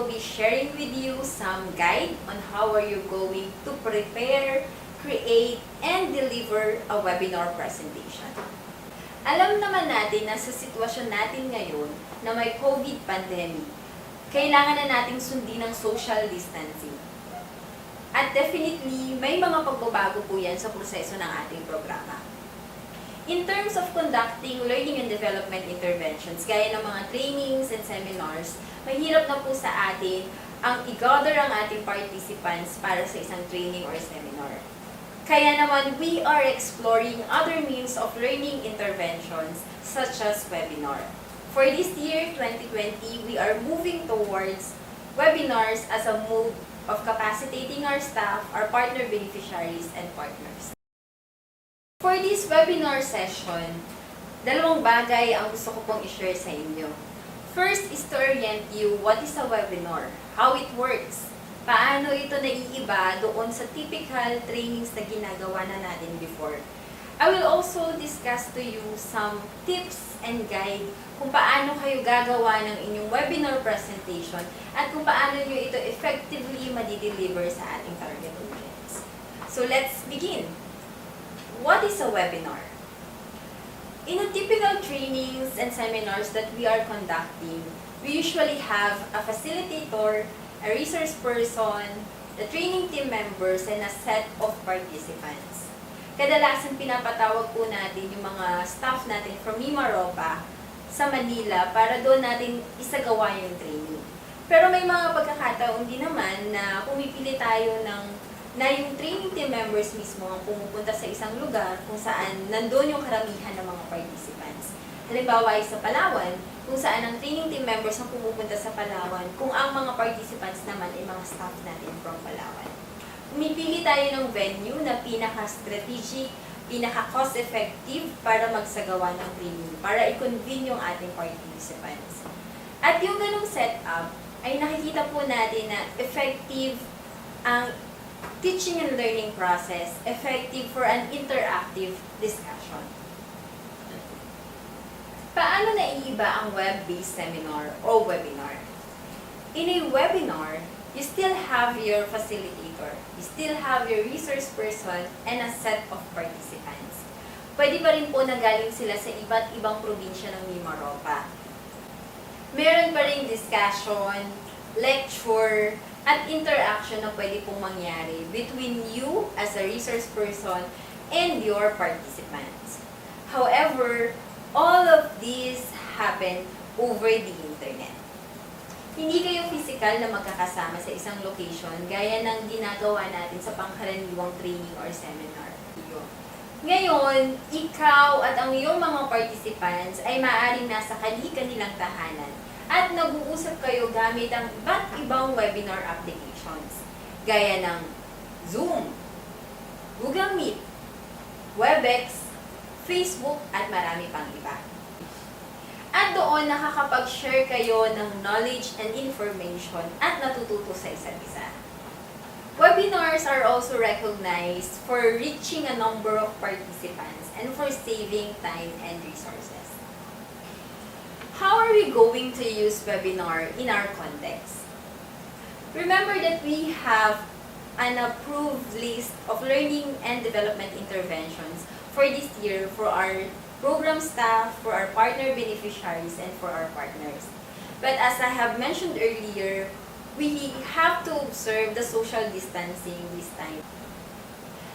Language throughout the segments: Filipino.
will be sharing with you some guide on how are you going to prepare, create, and deliver a webinar presentation. Alam naman natin na sa sitwasyon natin ngayon na may COVID pandemic, kailangan na nating sundin ng social distancing. At definitely, may mga pagbabago po yan sa proseso ng ating programa. In terms of conducting learning and development interventions, gaya ng mga trainings and seminars, mahirap na po sa atin ang i-gather ang ating participants para sa isang training or seminar. Kaya naman, we are exploring other means of learning interventions such as webinar. For this year, 2020, we are moving towards webinars as a mode of capacitating our staff, our partner beneficiaries, and partners. For this webinar session, dalawang bagay ang gusto ko pong i-share sa inyo. First is to orient you what is a webinar, how it works, paano ito naiiba doon sa typical trainings na ginagawa na natin before. I will also discuss to you some tips and guide kung paano kayo gagawa ng inyong webinar presentation at kung paano nyo ito effectively madideliver sa ating target audience. So let's begin. What is a webinar? In a typical trainings and seminars that we are conducting, we usually have a facilitator, a resource person, the training team members, and a set of participants. Kadalasan pinapatawag po natin yung mga staff natin from Mimaropa sa Manila para doon natin isagawa yung training. Pero may mga pagkakataon din naman na pumipili tayo na yung training team members mismo ang pumupunta sa isang lugar kung saan nandoon yung karamihan ng mga participants. Halimbawa ay sa Palawan, kung saan ang training team members ang pumupunta sa Palawan, kung ang mga participants naman ay mga staff natin from Palawan. Pumipili tayo ng venue na pinaka-strategic, pinaka-cost-effective para magsagawa ng training, para i-convene yung ating participants. At yung ganong setup, ay nakikita po natin na effective ang teaching and learning process, effective for an interactive discussion. Paano naiiba ang web-based seminar o webinar? In a webinar, you still have your facilitator, you still have your resource person, and a set of participants. Pwede pa rin po na galing sila sa iba't ibang probinsya ng Mimaropa. Meron pa rin discussion, lecture, at interaction na pwede pong mangyari between you as a resource person and your participants. However, all of these happen over the internet. Hindi kayo physical na magkakasama sa isang location gaya ng ginagawa natin sa pangkaraniwang training or seminar. Ngayon, ikaw at ang iyong mga participants ay maaaring nasa kanilang tahanan at nag-uusap kayo gamit ang iba't ibang webinar applications gaya ng Zoom, Google Meet, Webex, Facebook, at marami pang iba. At doon nakakapag-share kayo ng knowledge and information at natututo sa isa't isa. Webinars are also recognized for reaching a number of participants and for saving time and resources. How are we going to use webinar in our context? Remember that we have an approved list of learning and development interventions for this year for our program staff, for our partner beneficiaries, and for our partners. But as I have mentioned earlier, we have to observe the social distancing this time.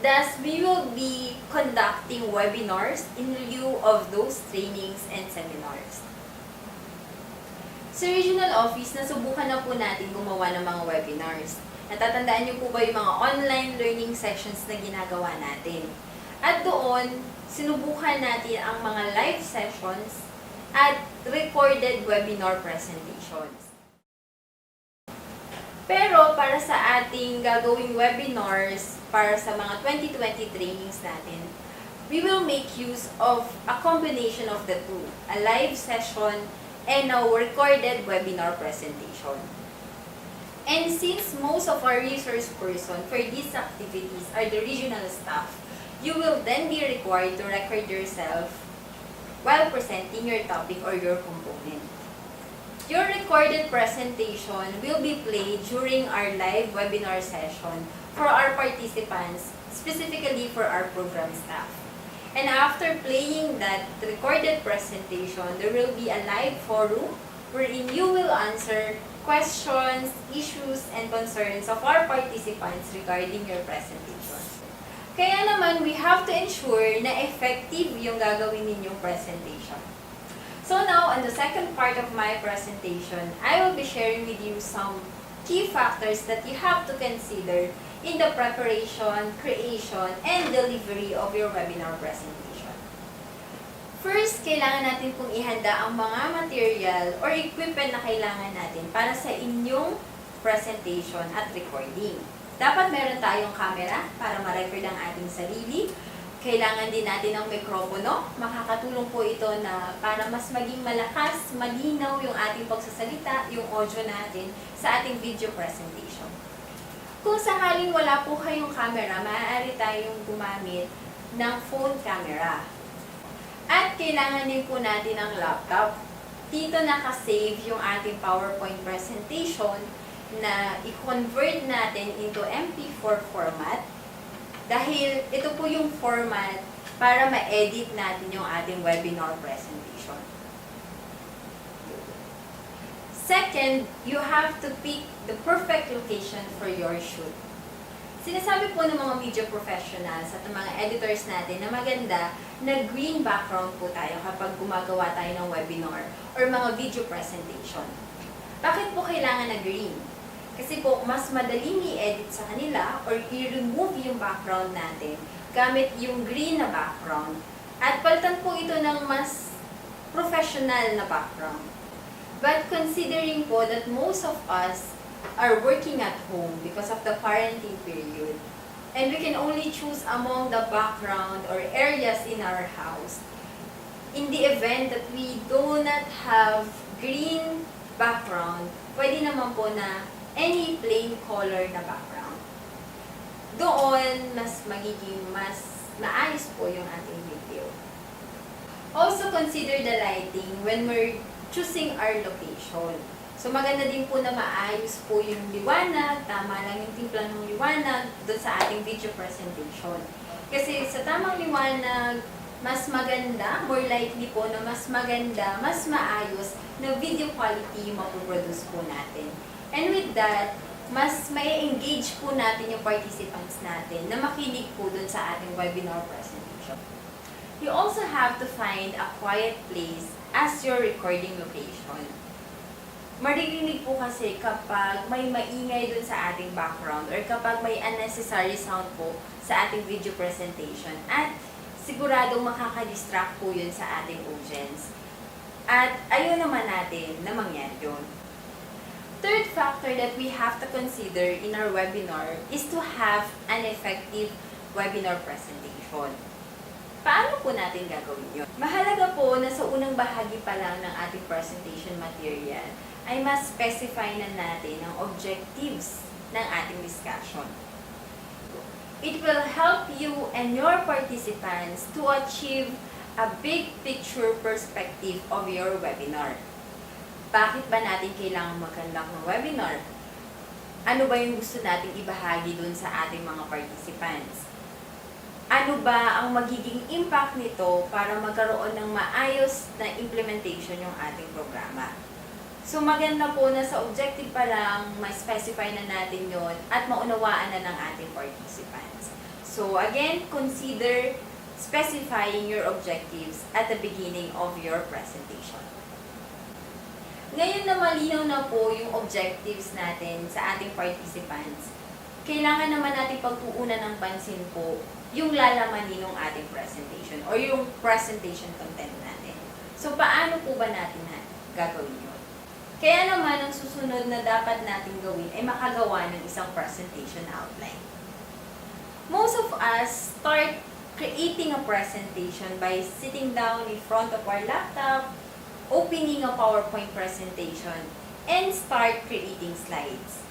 Thus, we will be conducting webinars in lieu of those trainings and seminars. Sa regional office, nasubukan na po natin gumawa ng mga webinars. Natatandaan niyo po ba yung mga online learning sessions na ginagawa natin? At doon, sinubukan natin ang mga live sessions at recorded webinar presentations. Pero para sa ating gagawing webinars para sa mga 2020 trainings natin, we will make use of a combination of the two, a live session and a recorded webinar presentation. And since most of our resource person for these activities are the regional staff, you will then be required to record yourself while presenting your topic or your component. Your recorded presentation will be played during our live webinar session for our participants, specifically for our program staff. And after playing that recorded presentation, there will be a live forum wherein you will answer questions, issues, and concerns of our participants regarding your presentation. Kaya naman, we have to ensure na effective yung gagawin ninyong presentation. So now, on the second part of my presentation, I will be sharing with you some key factors that you have to consider in the preparation, creation, and delivery of your webinar presentation. First, kailangan natin pong ihanda ang mga material or equipment na kailangan natin para sa inyong presentation at recording. Dapat meron tayong camera para ma-record ang ating sarili. Kailangan din natin ng mikropono. Makakatulong po ito na para mas maging malakas, malinaw yung ating pagsasalita, yung audio natin sa ating video presentation. Kung sakaling wala po kayong camera, maaari tayong gumamit ng phone camera. At kailangan din po natin ng laptop. Dito nakasave yung ating PowerPoint presentation na i-convert natin into MP4 format. Dahil ito po yung format para ma-edit natin yung ating webinar presentation. Second, you have to pick the perfect location for your shoot. Sinasabi po ng mga media professionals at ng mga editors natin na maganda na green background po tayo kapag gumagawa tayo ng webinar or mga video presentation. Bakit po kailangan na green? Kasi po, mas madaling i-edit sa kanila or i-remove yung background natin gamit yung green na background. At palitan po ito ng mas professional na background. But considering po that most of us are working at home because of the quarantine period, and we can only choose among the background or areas in our house, in the event that we do not have green background, pwede naman po na any plain color na background. Doon, mas maayos po yung ating video. Also, consider the lighting when we're choosing our location. So, maganda din po na maayos po yung liwanag, tama lang yung timpla ng liwanag doon sa ating video presentation. Kasi sa tamang liwanag, mas maganda, more likely po na mas maganda, mas maayos na video quality yung mapoproduce po natin. And with that, mas may engage po natin yung participants natin na makinig po dun sa ating webinar presentation. You also have to find a quiet place as your recording location. Maririnig po kasi kapag may maingay dun sa ating background or kapag may unnecessary sound po sa ating video presentation at siguradong makaka-distract po yun sa ating audience. At ayaw naman natin na mangyari yun. Third factor that we have to consider in our webinar is to have an effective webinar presentation. Paano po natin gagawin yun? Mahalaga po na sa unang bahagi pa lang ng ating presentation material ay mas specify na natin ang objectives ng ating discussion. It will help you and your participants to achieve a big picture perspective of your webinar. Bakit ba natin kailangan mag-conduct ng webinar? Ano ba yung gusto nating ibahagi dun sa ating mga participants? Ano ba ang magiging impact nito para magkaroon ng maayos na implementation yung ating programa? So maganda po na sa objective pa lang, may specify na natin yon at maunawaan na ng ating participants. So again, consider specifying your objectives at the beginning of your presentation. Ngayon na malinaw na po yung objectives natin sa ating participants, kailangan naman natin pagtuunan ng pansin po yung lalamanin ng ating presentation or yung presentation content natin. So, paano po ba natin gagawin yun? Kaya naman, ang susunod na dapat natin gawin ay makagawa ng isang presentation outline. Most of us start creating a presentation by sitting down in front of our laptop, opening a PowerPoint presentation, and start creating slides.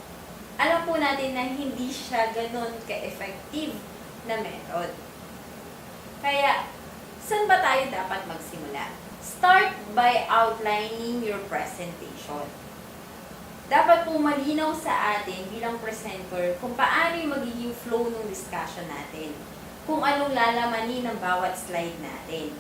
Alam po natin na hindi siya ganun ka-effective na method. Kaya, saan ba tayo dapat magsimula? Start by outlining your presentation. Dapat po malinaw sa atin bilang presenter kung paano yung magiging flow ng discussion natin, kung anong lalamanin ng bawat slide natin.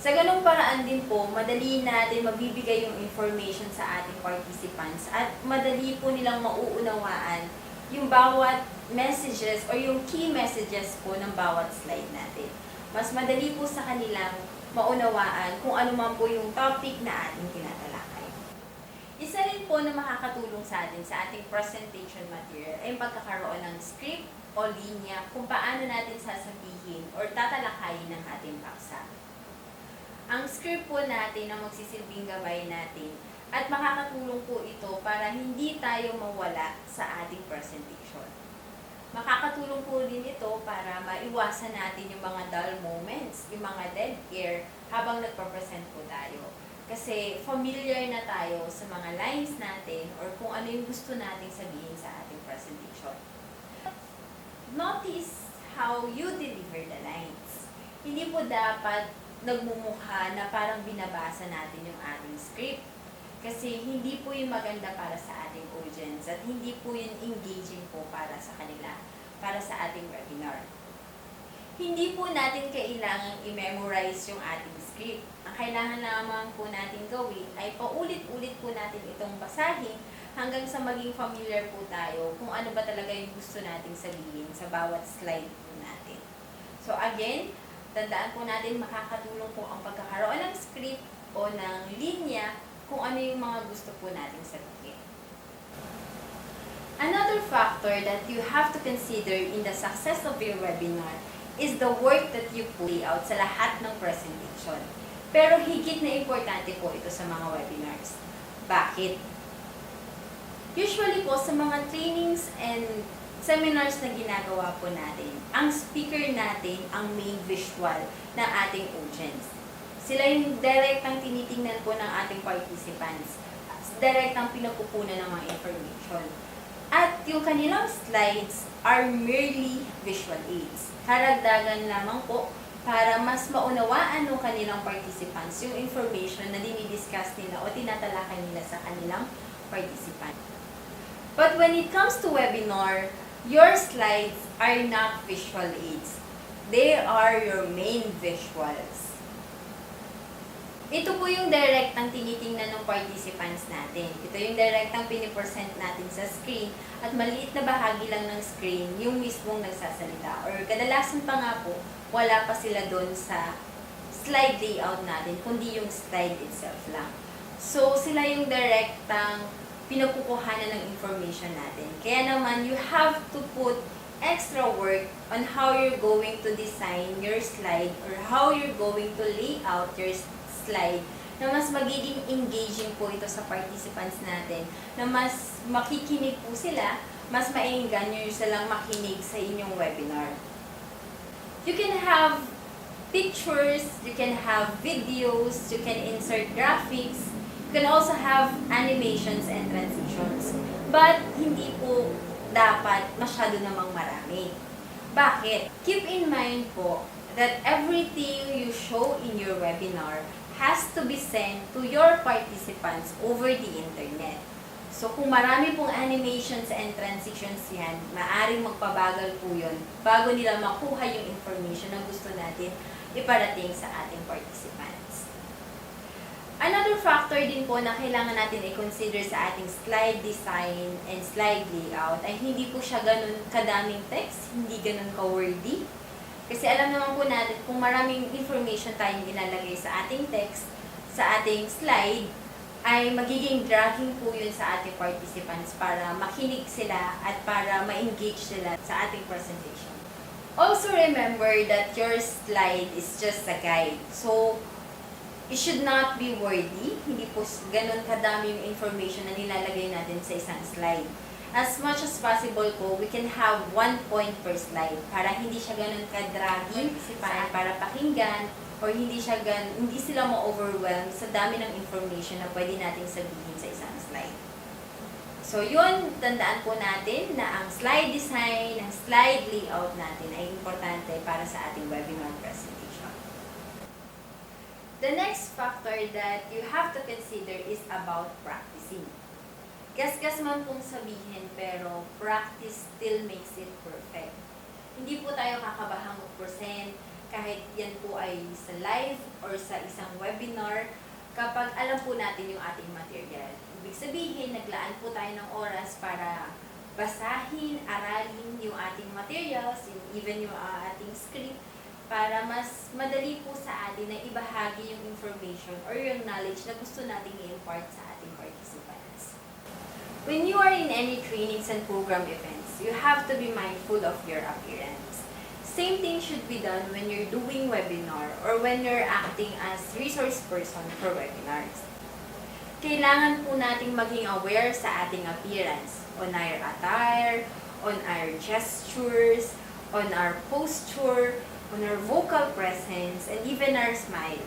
Sa ganung paraan din po, madali natin mabibigay yung information sa ating participants at madali po nilang mauunawaan yung bawat messages or yung key messages po ng bawat slide natin. Mas madali po sa kanilang maunawaan kung ano man po yung topic na ating tinatalakay. Isa rin po na makakatulong sa atin sa ating presentation material ay yung pagkakaroon ng script o linya kung paano natin sasabihin or tatalakayin ng ating paksa. Ang script po natin ang magsisilbing gabay natin at makakatulong po ito para hindi tayo mawala sa ating presentation. Makakatulong po din ito para maiwasan natin yung mga dull moments, yung mga dead air habang nagpa-present po tayo. Kasi familiar na tayo sa mga lines natin or kung ano yung gusto nating sabihin sa ating presentation. Notice how you deliver the lines. Hindi po dapat nagmumukha na parang binabasa natin yung ating script. Kasi hindi po yung maganda para sa ating audience at hindi po yung engaging po para sa kanila, para sa ating webinar. Hindi po natin kailangang i-memorize yung ating script. Ang kailangan lamang po natin gawin ay paulit-ulit po natin itong basahin hanggang sa maging familiar po tayo kung ano ba talaga yung gusto nating sabihin sa bawat slide po natin. So again, tandaan po natin makakatulong po ang pagkakaroon ng script o ng linya kung ano yung mga gusto po nating sabihin. Another factor that you have to consider in the success of your webinar is the work that you put out sa lahat ng presentation. Pero higit na importante po ito sa mga webinars. Bakit? Usually po sa mga trainings and seminars na ginagawa po natin, ang speaker natin ang main visual ng ating audience. Sila yung direktang tinitingnan po ng ating participants. Direktang pinagkukunan ng mga information. At yung kanilang slides are merely visual aids. Karagdagan lamang po para mas maunawaan ng kanilang participants yung information na dinidiscuss nila o tinatalakay nila sa kanilang participant. But when it comes to webinar, your slides are not visual aids. They are your main visuals. Ito po yung direktang tinitingnan ng participants natin. Ito yung direktang pinipresent natin sa screen at maliit na bahagi lang ng screen yung mismong nagsasalita. Or kadalasan pa nga po, wala pa sila doon sa slide layout natin, kundi yung slide itself lang. So, sila yung direktang pinagkukuhanan ng information natin. Kaya naman, you have to put extra work on how you're going to design your slide or how you're going to lay out your slide na mas magiging engaging po ito sa participants natin, na mas makikinig po sila, mas maengganyo silang makinig sa inyong webinar. You can have pictures, you can have videos, you can insert graphics, you can also have animations and transitions. But hindi po dapat masyado namang marami. Bakit? Keep in mind po that everything you show in your webinar has to be sent to your participants over the internet. So, kung marami pong animations and transitions yan, maaring magpabagal po yun bago nila makuha yung information na gusto natin iparating sa ating participants. Another factor din po na kailangan natin i-consider sa ating slide design and slide layout ay hindi po siya ganun kadaming text, hindi ganun ka-wordy. Kasi alam naman po natin kung maraming information tayong ilalagay sa ating text, sa ating slide, ay magiging dragging po yun sa ating participants para makinig sila at para ma-engage sila sa ating presentation. Also remember that your slide is just a guide. So, it should not be wordy. Hindi po ganun kadami yung information na nilalagay natin sa isang slide. As much as possible po, we can have 1 point per slide para hindi siya ganun ka-dragging para pakinggan or hindi sila ma-overwhelm sa dami ng information na pwede nating sabihin sa isang slide. So yun, tandaan po natin na ang slide design, ang slide layout natin ay importante para sa ating webinar presentation. The next factor that you have to consider is about practicing. Gasgas man pong sabihin, pero practice still makes it perfect. Hindi po tayo kakabahang mag-present kahit yan po ay sa live or sa isang webinar kapag alam po natin yung ating material. Ibig sabihin, naglaan po tayo ng oras para basahin, aralin yung ating materials, even yung ating script, para mas madali po sa atin na ibahagi yung information or yung knowledge na gusto nating i-impart sa ating participants. When you are in any trainings and program events, you have to be mindful of your appearance. Same thing should be done when you're doing webinar or when you're acting as resource person for webinars. Kailangan po nating maging aware sa ating appearance, on our attire, on our gestures, on our posture, on our vocal presence, and even our smile.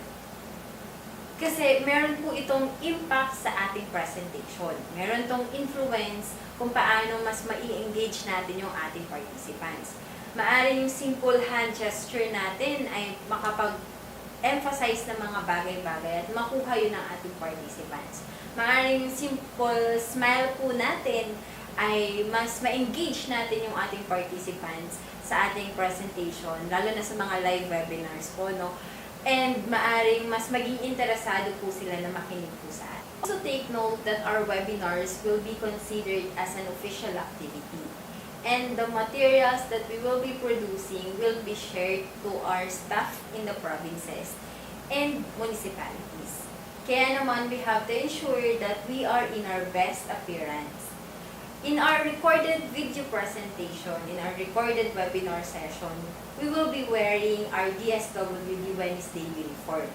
Kasi meron po itong impact sa ating presentation. Meron tong influence kung paano mas mai-engage natin yung ating participants. Maaari yung simple hand gesture natin ay makapag-emphasize ng mga bagay-bagay at makuha yun ng ating participants. Maaari yung simple smile po natin ay mas ma-engage natin yung ating participants sa ating presentation, lalo na sa mga live webinars po, no? And maaring mas maging interesado po sila na makinig po sa atin. Also take note that our webinars will be considered as an official activity. And the materials that we will be producing will be shared to our staff in the provinces and municipalities. Kaya naman, we have to ensure that we are in our best appearance. In our recorded video presentation, in our recorded webinar session, we will be wearing our DSWD Wednesday uniform.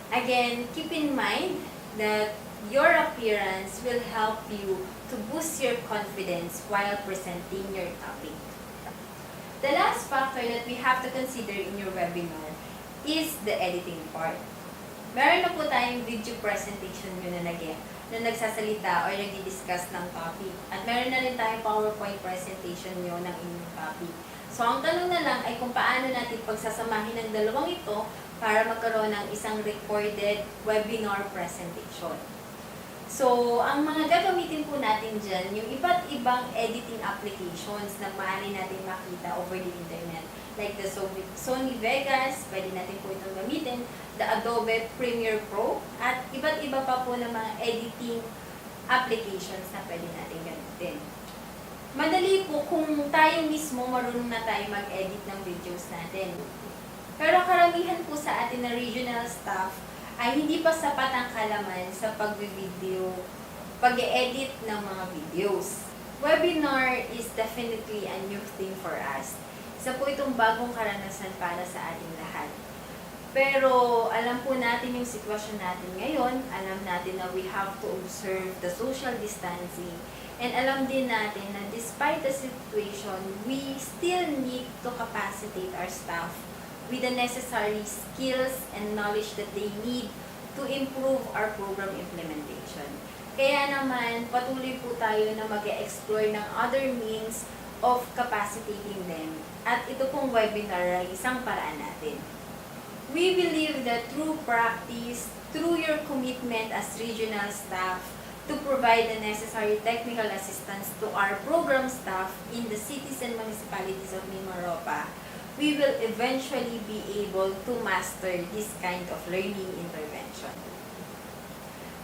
Again, keep in mind that your appearance will help you to boost your confidence while presenting your topic. The last factor that we have to consider in your webinar is the editing part. Meron na po tayong video presentation nyo na nagsasalita or nagdi-discuss ng topic. At meron na rin tayong PowerPoint presentation nyo ng inyong topic. So, ang tanong na lang ay kung paano natin pagsasamahin ng dalawang ito para magkaroon ng isang recorded webinar presentation. So, ang mga gagamitin po natin dyan, yung iba't ibang editing applications na maaari natin makita over the internet. Like the Sony Vegas, pwede natin po itong gamitin, the Adobe Premiere Pro, at iba't iba pa po ng mga editing applications na pwede natin gamitin. Madali po kung tayo mismo marunong na tayo mag-edit ng videos natin. Pero karamihan po sa atin na regional staff ay hindi pa sapat ang kalaman sa pag-video, pag-edit ng mga videos. Webinar is definitely a new thing for us. Isa po itong bagong karanasan para sa ating lahat. Pero alam po natin yung sitwasyon natin ngayon, alam natin na we have to observe the social distancing, and alam din natin na despite the situation, we still need to capacitate our staff with the necessary skills and knowledge that they need to improve our program implementation. Kaya naman, patuloy po tayo na mag-explore ng other means of capacitating them. At ito pong webinar ay isang paraan natin. We believe that through practice, through your commitment as regional staff, to provide the necessary technical assistance to our program staff in the cities and municipalities of Mimaropa, we will eventually be able to master this kind of learning intervention.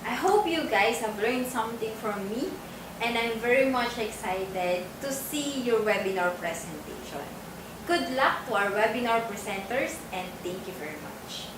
I hope you guys have learned something from me, and I'm very much excited to see your webinar presentation. Good luck to our webinar presenters, and thank you very much.